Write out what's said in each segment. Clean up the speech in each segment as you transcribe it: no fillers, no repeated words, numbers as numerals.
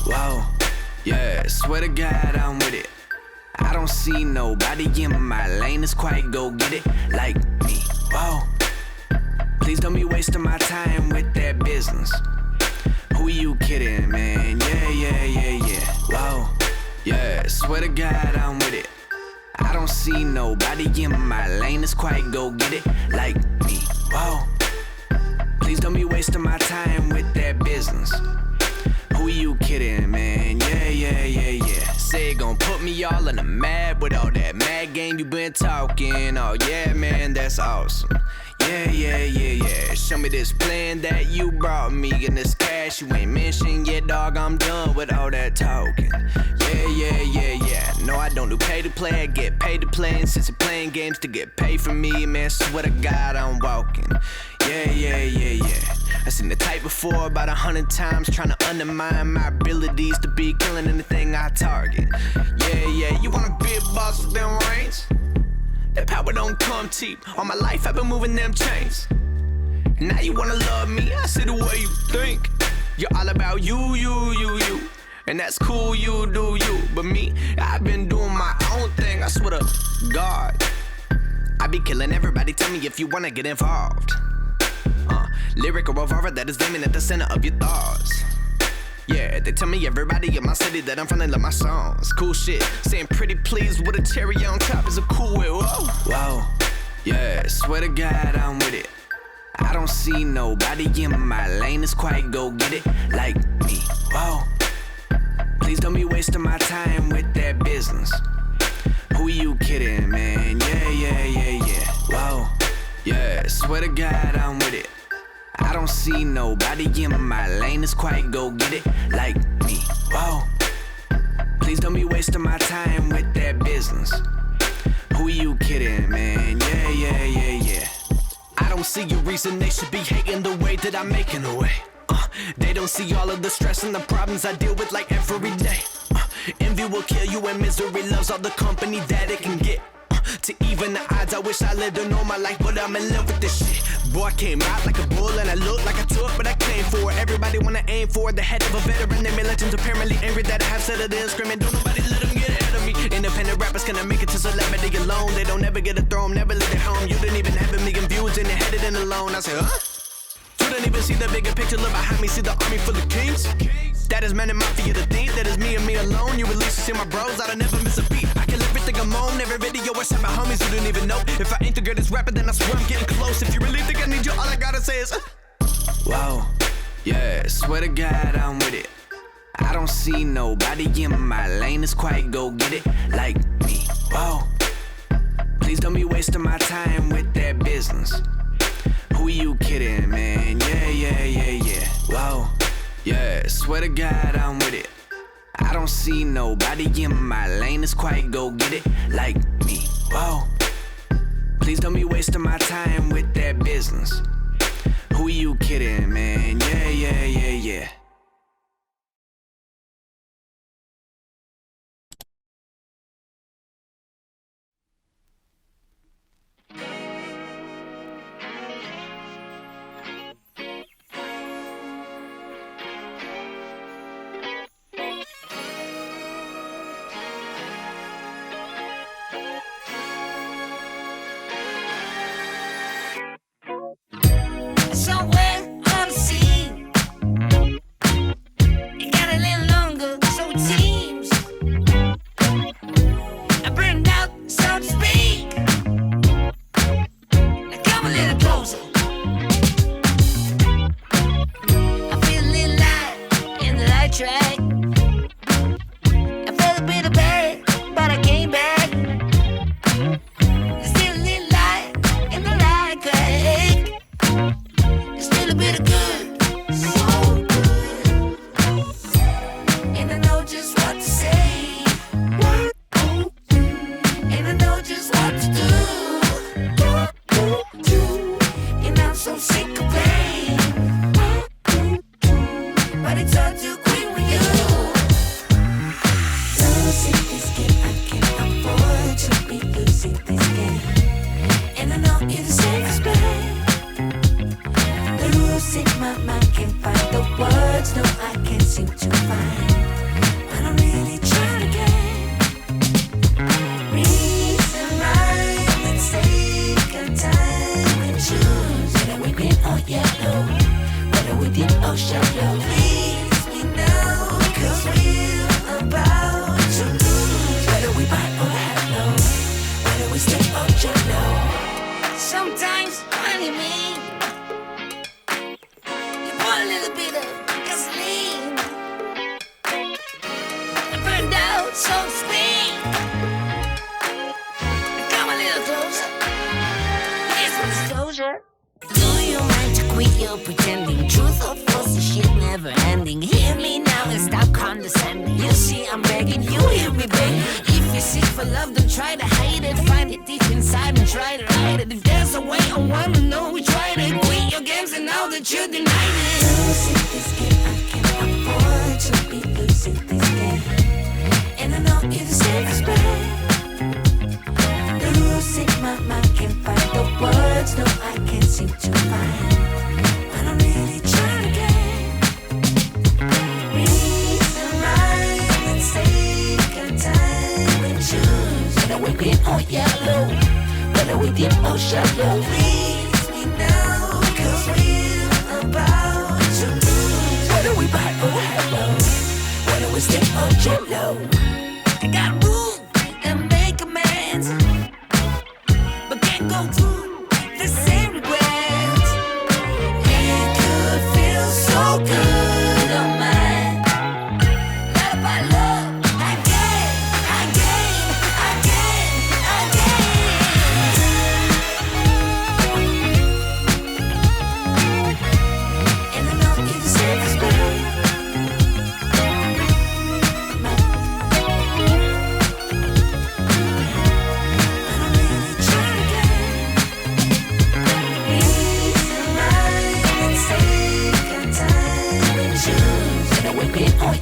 Whoa, yeah, swear to God I'm with it. I don't see nobody in my lane that's quite go get it like me. Whoa, please don't be wasting my time with that business. Who you kidding, man? Yeah. Whoa, yeah, swear to God I'm with it. I don't see nobody in my lane that's quite go get it like me. Whoa, please don't be wasting my time with that business.Who you kidding, man? Yeah. Say it gon' put me all in the mad with all that mad game you been talking. Oh yeah, man, that's awesome. Yeah. Show me this plan that you brought me and this cash you ain't mentioned yet, dog. I'm done with all that talking. Yeah. No, I don't do pay to play. I get paid to play. And since you're playing games to get paid from me, man, swear to God I'm walking. Yeah. I seen the type before about 100 times trying to undermine my abilities to be killing anything I target. Yeah. You wanna be a boss with them reins? That power don't come cheap. All my life I've been moving them chains. Now you wanna love me? I see the way you think. You're all about you. And that's cool, you do you. But me, I've been doing my own thing. I swear to God, I be killing everybody. Tell me if you wanna get involved.Lyrical revolver that is aiming at the center of your thoughts. Yeah, they tell me everybody in my city that I'm finna love my songs. Cool shit, saying pretty please with a cherry on top is a cool way. Whoa, yeah, swear to God I'm with it. I don't see nobody in my lane that's quite go get it like me. Whoa, please don't be wasting my time with that business. Who you kidding, man? Yeah. Whoa, yeah, swear to God I'm with it.I don't see nobody in my lane that's quite go get it like me. Whoa, please don't be wasting my time with that business. Who you kidding, man? Yeah. I don't see a reason they should be hating the way that I'm making a way. They don't see all of the stress and the problems I deal with like every day. Envy will kill you and misery loves all the company that it can get.To even the odds, I wish I lived a normal life, but I'm in love with this shit. Boy, I came out like a bull and I look like a took, but I came for it. Everybody wanna aim for the head of a veteran. They legends apparently angry that I have settled in screaming. Don't nobody let them get ahead of me. Independent rappers cannot make it to celebrity alone. They don't ever get a throne, never leave their home. You didn't even have a million views and they're headed in alone. I said, You don't even see the bigger picture, look behind me, see the army full of kings. That is man and mafia, the thief, that is me and me alone. You at least see my bros, I don't never miss a beat. I kill everything I'm on, every video I send my homies, you didn't even know. If I ain't the greatest rapper, then I swear I'm getting close. If you really think I need you, all I gotta say is Whoa, yeah, swear to God I'm with it. I don't see nobody in my lane that's quite go get it like me. Whoa, please don't be wasting my time with that business. Who you kidding, man? Yeah. Whoa, yeah, swear to God I'm with it. I don't see nobody in my lane that's quite go get it like me. Whoa, please don't be wasting my time with that business. Who you kidding, man? Yeah. track. I felt a bit of bad, but I came back. There's still a little light in the light crack. There's still a bit of good, so good. And I know just what to say. And I know just what to do. And I'm so sick of pain. But it's all too quick with you. Losing this game, I can't afford to be losing this game. And I know you're the safest bet. Losing my mind, can't find the words. No, I can't seem to find. But I'm really trying to get reason right. Let's take our time and choose whether we green or yellow, whether we deep or shallow. Please me now, 'cause we're about to lose. Whether we buy or hello, whether we stay or jello. Sometimes funny me, you want a little bit of gasoline. I burned out, so to speak. Come a little closer. Here's some disclosure. Do you mind to quit your pretending? Truth or false, this shit never ending. Hear me now and stop condescending. You see I'm begging, you hear me begging. If you're sick for love, don't try to hide it. Find it deep inside and try to hide it. If there's a way, I wanna know we tried it. Quit your games and now that you denied it. Losing this game, I can't afford to be losing this game. And I know you're the safest bet. Losing my mind, can't find the words. No, I can't seem to find. But I'm really trying to get reason right. Let's take our time and choose whether we green or yellow, whether we deep or shallow. Please me now, 'cause we're about to lose. Whether we buy or hello, whether we stay or jello. I got room and make amends, but can't go through the same regrets. It could feel so good on mine. Not about love, again, again, again, again. And I know you're the safest bet.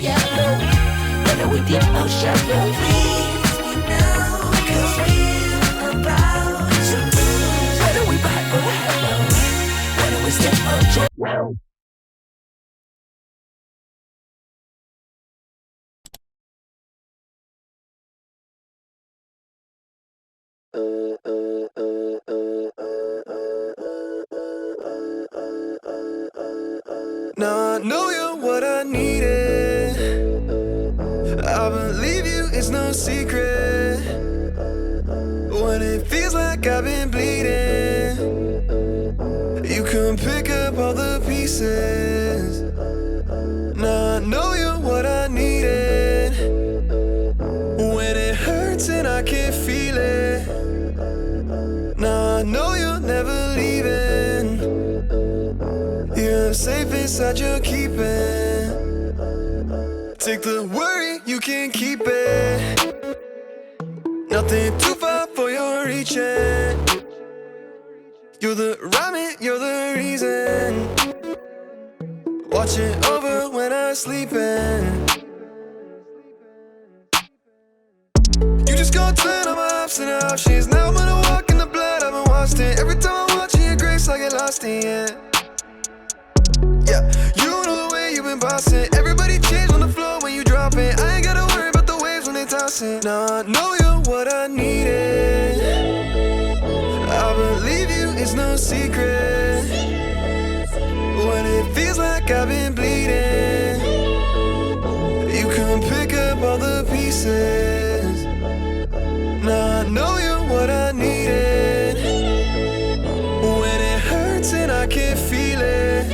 Yellow, whether we deep or shallow. Please me now, 'cause we're about to lose. Whether we buy or hello, whether we stay or jello. Now I know you're what I needed. I believe you, it's no secret. When it feels like I've been bleeding, you can pick up all the pieces. Now I know you're what I needed. When it hurts and I can't feel it, now I know you're never leaving. You're safe inside your keeping. Take the worry, you can keep it. Nothing too far for your reaching. You're the rhyme, you're the reason. Watching over when I'm sleeping. You just gonna turn on my ups and options. Now I'm gonna walk in the blood, I've been watched it. Every time I'm watching your grace, I get lost in it. Yeah, you know the way you've been bossing. Everybody change on the floor when you drop it. I ain't gotta worry about the waves when they tossing. Now I know you're what I needed. I believe you, it's no secret. When it feels like I've been bleeding, you can pick up all the pieces. Now I know you're what I needed. When it hurts and I can't feel it,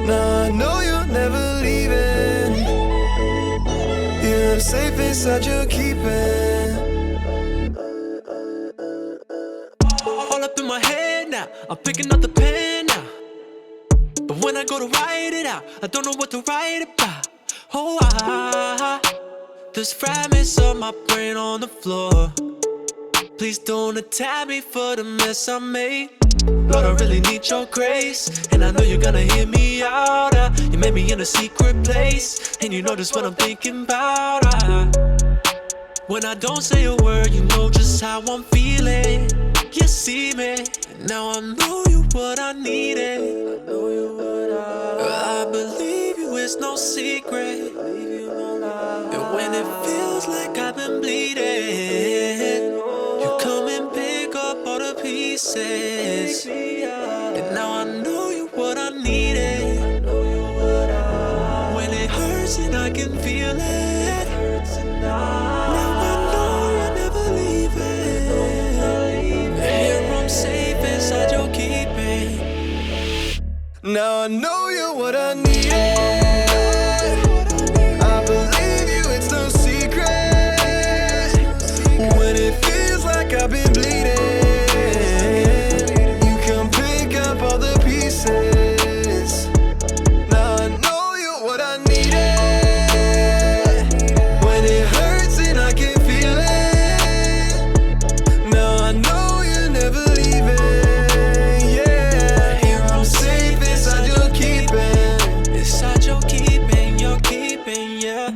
now I know you're never leaving. safe inside your keeping. All up in my head now, I'm picking up the pen now. But when I go to write it out, I don't know what to write about. Oh, there's fragments of my brain on the floor. Please don't attack me for the mess I made. Lord, I really need your grace, and I know you're gonna hear me out. You made me in a secret place, and you know just what I'm thinking about. When I don't say a word, you know just how I'm feeling. You see me, and now I know you what I needed. I believe you, it's no secret. And when it feels like I've been bleeding, you come and pick up all the pieces. And now I know you what I needed. When it hurts and I can feel it, now I know you're never leaving. Here I'm safe inside your keeping. Now I know you're what I needed. I believe you, it's no secret. When it feels like I've been bleeding, you come pick up all the pieces. Now I know you're what I needed. When it hurts and I can feel it, now I know you're never leaving. Yeah, here I'm safe inside your keeping. Inside your keeping, you're keeping, yeah.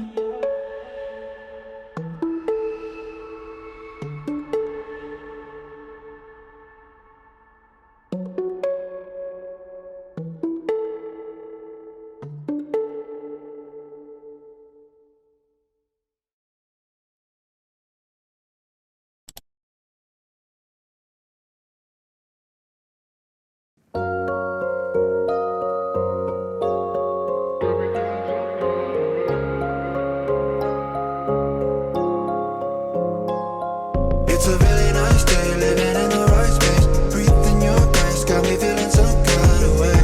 It's a really nice day, living in the right space. Breathing your grace, got me feeling some kind of way.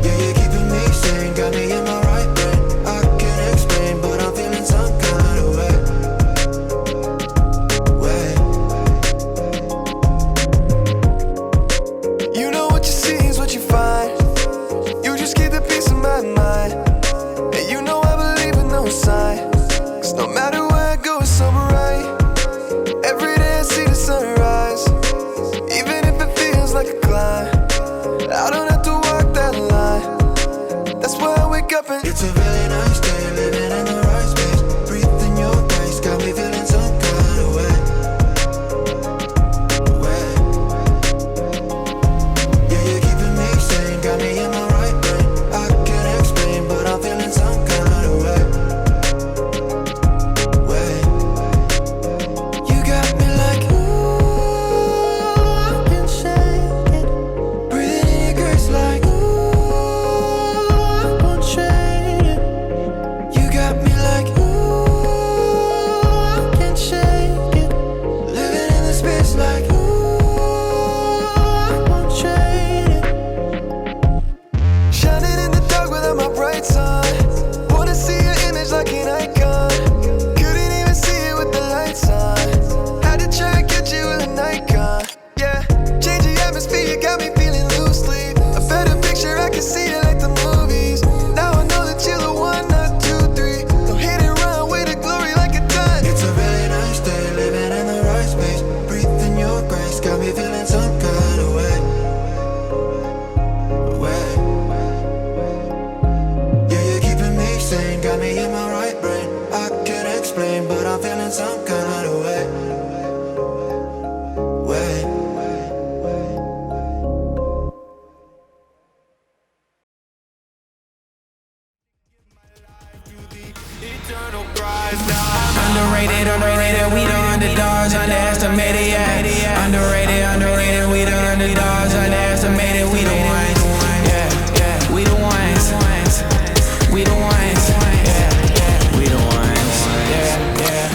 Yeah, you're keeping me sane, got me in my right brain. I can't explain, but I'm feeling some kind of way. You know what you see is what you find. You just keep the peace of my mind. And you know I believe in no sign. Cause no matter where I go, it's alright. Every day I see the sunrise. Even if it feels like a climb, I don't have to walk that line. That's why I wake up and it's a really nice day, living in the right space. Breathing your grace, got me feeling some kind of way. Yeah, you're keeping me sane, got me in my right brain. I can't explain, but I'm feeling some kind of way. You got me like, ooh, I can shake it. Breathing in your grace like, ooh, I won't trade it. You got me like, ooh, I can shake it. Living in the space like, ooh, I won't trade it. Shining in the dark without my bright sun. Wanna see your image like an icon. Couldn't even see it with the lights on. Had to try and catch you with a Nikon. Yeah, change the atmosphere, you got me feeling loosely. A better picture, I can see it like the movies. Now I know that you're the one, not two, three. Don't hit and run with the glory like a ton. It's a really nice day, living in the right space. Breathing your grace, got me feeling some kind of way. Yeah, you're keeping me sane, got me in my right brain. I can't explain, but I'm feeling some kind of way. Underrated, we the underdogs, underestimated, yeah. Underrated, we the underdogs, underestimated, we the ones, yeah, we the ones, we the ones, yeah, we the ones, yeah.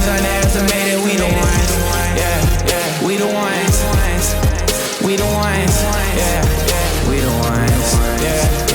underestimated. We the ones, yeah, we the ones, we the ones, yeah, we the ones, yeah.